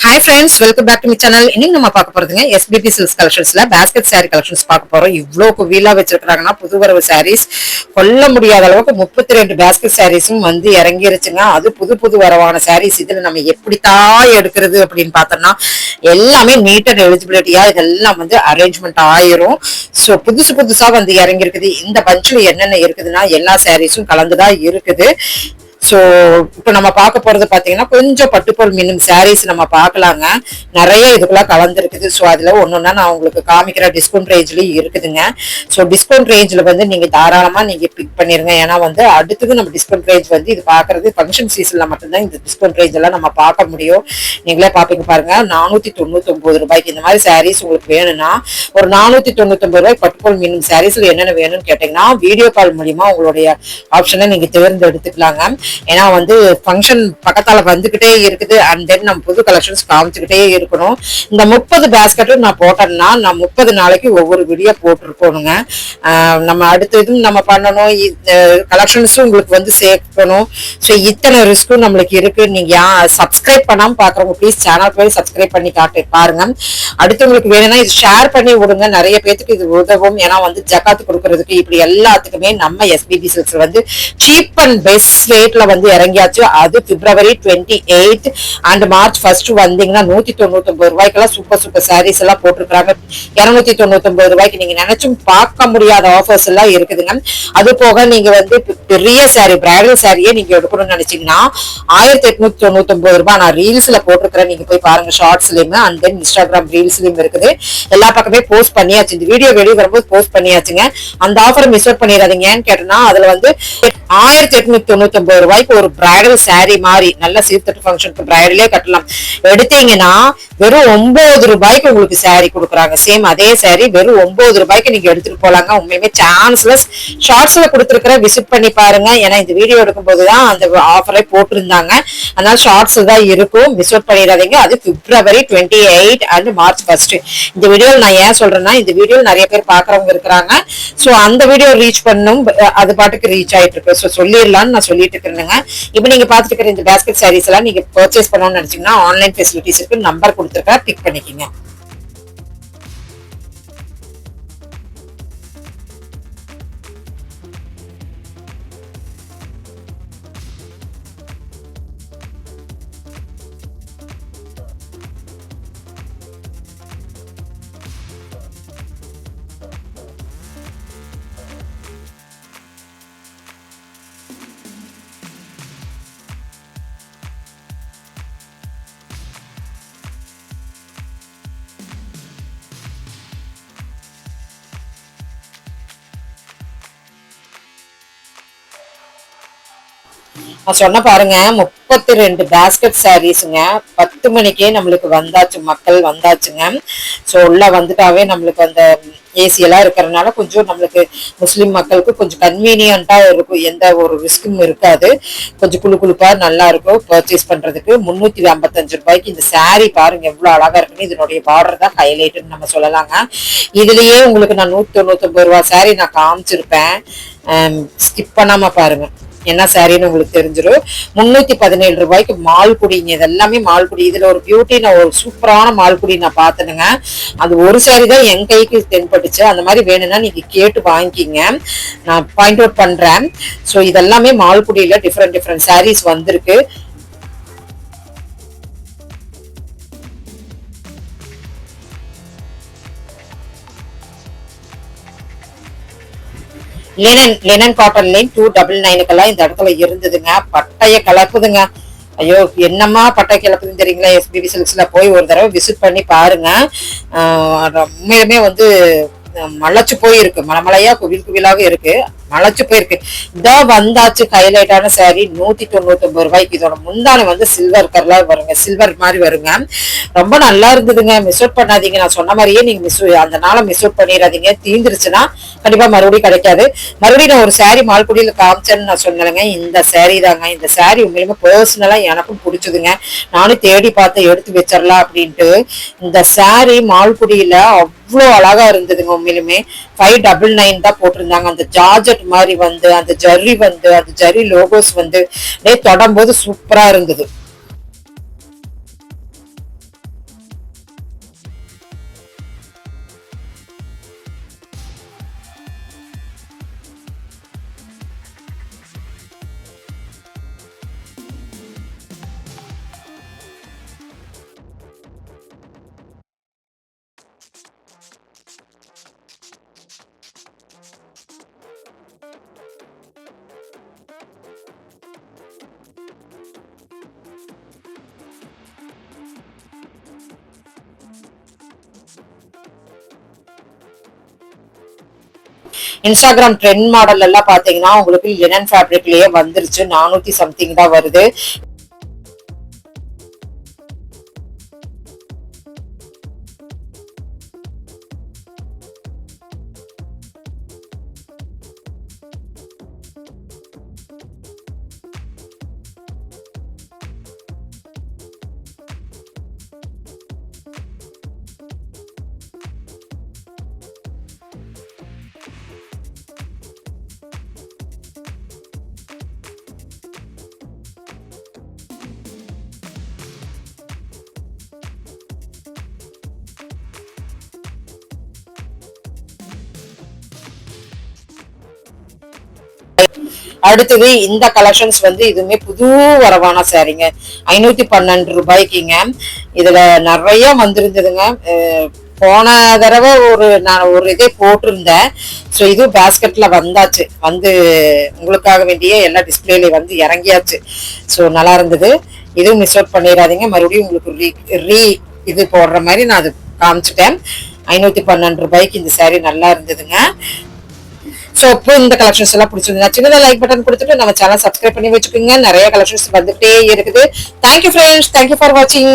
Hi friends, welcome back to my channel. இன்னைக்கு நம்ம பார்க்க போறதுங்க SBB Silks Collectionsல basket saree collections பார்க்க போறோம். இவ்ளோ குவிலா வச்சிருக்காங்கன்னா புது வரவு sarees கொல்ல முடியாத அளவுக்கு 32 basket sareesம் வந்து இறங்கிருச்சுங்க. அது புது வரவான sarees. இதுல நம்ம எப்படி தான் எடுக்கிறது அப்படின்னு பார்த்தோம்னா எல்லாமே நீட் அண்ட் எலிஜிபிலிட்டியா இதெல்லாம் வந்து அரேஞ்ச்மெண்ட் ஆயிரும். சோ புதுசா வந்து இறங்கி இருக்குது. இந்த பஞ்சுல என்னென்ன இருக்குதுன்னா எல்லா sareesம் கலந்துதான் இருக்குது. சோ இப்ப நம்ம பார்க்க போறது பாத்தீங்கன்னா கொஞ்சம் பட்டுப்போல் மின்னும் சாரீஸ் நம்ம பாக்கலாங்க. நிறைய இதுக்குள்ள கலந்துருக்குது. சோ அதுல ஒன்னொன்னா நான் உங்களுக்கு காமிக்கிற டிஸ்கவுண்ட் ரேஞ்ச்லயும் இருக்குதுங்க. சோ டிஸ்கவுண்ட் ரேஞ்ச்ல வந்து நீங்க தாராளமா நீங்க பிக் பண்ணிருங்க. ஏன்னா வந்து அடுத்தது நம்ம டிஸ்கவுண்ட் ரேஞ்ச் வந்து இது பாக்குறது ஃபங்க்ஷன் சீசன்ல மட்டும்தான் இந்த டிஸ்கவுண்ட் ரேஞ்ச் எல்லாம் நம்ம பார்க்க முடியும். நீங்களே பாப்பீங்க பாருங்க. 499 ரூபாய்க்கு இந்த மாதிரி சாரீஸ் உங்களுக்கு வேணும்னா ஒரு 499 ரூபாய் பட்டுப்போல் மின்னும் சாரீஸ்ல என்னென்ன வேணும்னு கேட்டீங்கன்னா வீடியோ கால் மூலியமா உங்களுடைய ஆப்ஷனை நீங்க தேர்ந்தெடுத்துக்கலாங்க. ஏன்னா வந்து ஃபங்க்ஷன் பக்கத்தால வந்துகிட்டே இருக்குது. அண்ட் தென் நம்ம புது கலெக்ஷன்ஸ் காமிச்சுக்கிட்டே இருக்கணும். இந்த 30 பேஸ்கெட்டும் நான் போட்டேன்னா நான் 30 நாளைக்கு ஒவ்வொரு வீடியோ போட்டிருக்கணுங்க. நம்ம அடுத்ததும் நம்ம பண்ணணும். கலெக்ஷன்ஸும் உங்களுக்கு வந்து சேர்க்கணும். ஸோ இத்தனை ரிஸ்க்கும் நம்மளுக்கு இருக்கு. நீங்க சப்ஸ்கிரைப் பண்ணாம பாக்குறவங்க ப்ளீஸ் சேனல் போய் சப்ஸ்கிரைப் பண்ணி பாருங்க. அடுத்தவங்களுக்கு வேணும்னா இது ஷேர் பண்ணி விடுங்க. நிறைய பேருக்கு இது உதவும். ஏன்னா வந்து ஜக்காத்து கொடுக்கறதுக்கு இப்படி எல்லாத்துக்குமே நம்ம எஸ்பிபி சில்க்ஸ் வந்து சீப் அண்ட் பெஸ்ட் ரேட்ல வந்து இறங்கியாச்சு. அது February 28 அண்ட் March 1 வந்தீங்கன்னா 199 ரூபாய்க்கெல்லாம் சூப்பர் சாரீஸ் எல்லாம் போட்டிருக்காங்க. 299 ரூபாய்க்கு நீங்க நினைச்சும் பார்க்க முடியாத ஆஃபர்ஸ் எல்லாம் இருக்குதுங்க. அது போக நீங்க வந்து பெரிய சாரி பிரைடல் சாரியே நீங்க எடுக்கணும்னு நினைச்சீங்கன்னா 1899 ரூபாய் நான் ரீல்ஸ்ல போட்டிருக்கிறேன். நீங்க போய் பாருங்க. ஷார்ட்ஸ்லயும் அண்ட் தென் இன்ஸ்டாகிராம் ரீல்ஸ்லயும் இருக்குது. எல்லா பக்கமே போஸ்ட் பண்ணியாச்சு. இந்த வீடியோ வெளியே வரும்போது போஸ்ட் பண்ணியாச்சுங்க. அந்த ஆஃபர் மிஸ் அவுட் பண்ணிடாதீங்கன்னு கேட்டோம்னா அதுல வந்து 1899 ரூபாய்க்கு ஒரு பிரைடல் சாரி மாதிரி நல்ல சீர்தட்டு ஃபங்க்ஷனுக்கு பிரைடலே கட்டலாம். எடுத்தீங்கன்னா வெறும் 9 ரூபாய்க்கு உங்களுக்கு சாரி கொடுக்குறாங்க. சேம் அதே சாரி வெறும் 9 ரூபாய்க்கு நீங்க எடுத்துட்டு போலாங்க. உண்மையுமே சான்ஸ்லெஸ். ஷார்ட்ஸ்ல கொடுத்துருக்கிற விசிட் பண்ணி பாருங்க. ஏன்னா இந்த வீடியோ எடுக்கும் போதுதான் அந்த ஆஃபரை போட்டிருந்தாங்க. அதனால ஷார்ட்ஸ் தான் இருக்கும். மிஸ் அவுட் பண்ணிடாதீங்க. அது February 28 அண்ட் March 1. இந்த வீடியோவில் நான் ஏன் சொல்றேன்னா இந்த வீடியோ நிறைய பேர் பாக்குறவங்க இருக்கிறாங்க. சோ அந்த வீடியோ ரீச் பண்ணும். அது பாட்டுக்கு ரீச் ஆயிட்டு இருக்கு. சோ சொல்லிடலாம்னு நான் சொல்லிட்டு இருக்கிறேங்க. இப்ப நீங்க பாத்துட்டு இருக்கிற இந்த பேஸ்கெட் சாரீஸ் எல்லாம் நீங்க பர்ச்சேஸ் பண்ணணும்னு நினைச்சீங்கன்னா ஆன்லைன் ஃபெசிலிட்டிஸ் இருக்கு. நம்பர் கொடுத்துருக்கா, பிக் பண்ணிக்கங்க. நான் சொன்ன பாருங்க 32 பேஸ்கெட் சாரீஸுங்க. 10 மணிக்கே நம்மளுக்கு வந்தாச்சு, மக்கள் வந்தாச்சுங்க. ஸோ உள்ள வந்துட்டாவே நம்மளுக்கு அந்த ஏசி எல்லாம் இருக்கிறதுனால கொஞ்சம் நம்மளுக்கு முஸ்லிம் மக்களுக்கு கொஞ்சம் கன்வீனியன்ட்டா இருக்கும். எந்த ஒரு ரிஸ்க்கும் இருக்காது. கொஞ்சம் குழுப்பா நல்லா இருக்கும் பர்ச்சேஸ் பண்றதுக்கு. 355 ரூபாய்க்கு இந்த சாரீ பாருங்க எவ்வளவு அழகா இருக்குன்னு. இதனுடைய பார்டர் தான் ஹைலைட்னு நம்ம சொல்லலாங்க. இதுலயே உங்களுக்கு நான் 199 ரூபாய் சாரீ நான் காமிச்சிருப்பேன். ஸ்கிப் பண்ணாம பாருங்க. என்ன சாரின்னு உங்களுக்கு தெரிஞ்சிடும். 317 ரூபாய்க்கு மால்குடிங்க. இது எல்லாமே மால்குடி. இதுல ஒரு பியூட்டி நான் ஒரு சூப்பரான மால்குடி நான் பாத்துனுங்க. அது ஒரு சாரி தான் என் கைக்கு தென்பட்டுச்சு. அந்த மாதிரி வேணும்னா நீங்க கேட்டு வாங்கிக்கிங்க. நான் பாயிண்ட் அவுட் பண்றேன். சோ இதெல்லாமே மால்குடியில டிஃப்ரெண்ட் சாரீஸ் வந்திருக்கு. லினன் காட்டன் லைன் 299 இந்த இடத்துல இருந்ததுங்க. பட்டைய கலப்புதுங்க. ஐயோ என்னமா பட்டை கிளப்புதுன்னு தெரியுங்களா. எஸ்பிபி சில்க்ஸ்ல போய் ஒரு தடவை விசிட் பண்ணி பாருங்க. உண்மையுமே வந்து மலைச்சு போயிருக்கு. மலைமலையா குவிலாக இருக்கு. மலைச்சு போயிருக்கு. இதான் வந்தாச்சு ஹைலைட்டான சாரி 199 ரூபாய்க்கு. இதோட முந்தானை வந்து சில்வர் கலர்ல வருங்க. சில்வர் மாதிரி வருங்க. ரொம்ப நல்லா இருந்ததுங்க. மிஸ் அவுட் பண்ணாதீங்க. நான் சொன்ன மாதிரியே நீங்க அந்த நாளை மிஸ் அவுட் பண்ணிடாதீங்க. தீந்துருச்சுன்னா கண்டிப்பா மறுபடியும் கிடைக்காது. மறுபடியும் நான் ஒரு சாரி மால்குடியில காமிச்சேன்னு நான் சொன்னேங்க. இந்த சாரி தாங்க. இந்த சாரி உண்மையுமே பர்சனலா எனக்கும் பிடிச்சதுங்க. நானும் தேடி பார்த்து எடுத்து வச்சிடலாம் அப்படின்ட்டு இந்த சாரி மால்குடியில அவ்வளோ அழகா இருந்ததுங்க. உண்மையிலுமே 599 தான் போட்டிருந்தாங்க. அந்த ஜார்ஜெட் மாதிரி வந்து அந்த ஜரி லோகோஸ் வந்து தொடும் போது சூப்பரா இருந்தது. இன்ஸ்டாகிராம் ட்ரெண்ட் மாடல் எல்லாம் பாத்தீங்கன்னா உங்களுக்கு லினன் ஃபேப்ரிக்லயே வந்துருச்சு. 400 சம்திங் தான் வருது. அடுத்தது இந்த கலெக்ஷன்ஸ் வந்து இதுவுமே புது வரவான சாரிங்க. 512 ரூபாய்க்குங்க. இதுல நிறைய வந்திருந்ததுங்க. போன தடவை நான் ஒரு இதே போட்டிருந்தேன். ஸோ இது பேஸ்கெட்ல வந்தாச்சு. வந்து உங்களுக்காக வேண்டிய எல்லா டிஸ்பிளேல வந்து இறங்கியாச்சு. ஸோ நல்லா இருந்தது. இதுவும் மிஸ் அவுட் பண்ணிடாதீங்க. மறுபடியும் உங்களுக்கு இது போடுற மாதிரி நான் அது காமிச்சிட்டேன். 512 ரூபாய்க்கு இந்த சாரி நல்லா இருந்ததுங்க. ஸோ இப்போ இந்த கலெக்ஷன்ஸ் எல்லாம் பிடிச்சிருந்தா சின்னதாக லைக் பட்டன் கொடுத்துட்டு நம்ம சேனல் சப்ஸ்கிரைப் பண்ணி வச்சுக்கோங்க. நிறைய கலெக்ஷன்ஸ் வந்துட்டே இருக்குது. Thank you friends. தேங்க்யூ ஃபார் வாட்சிங்.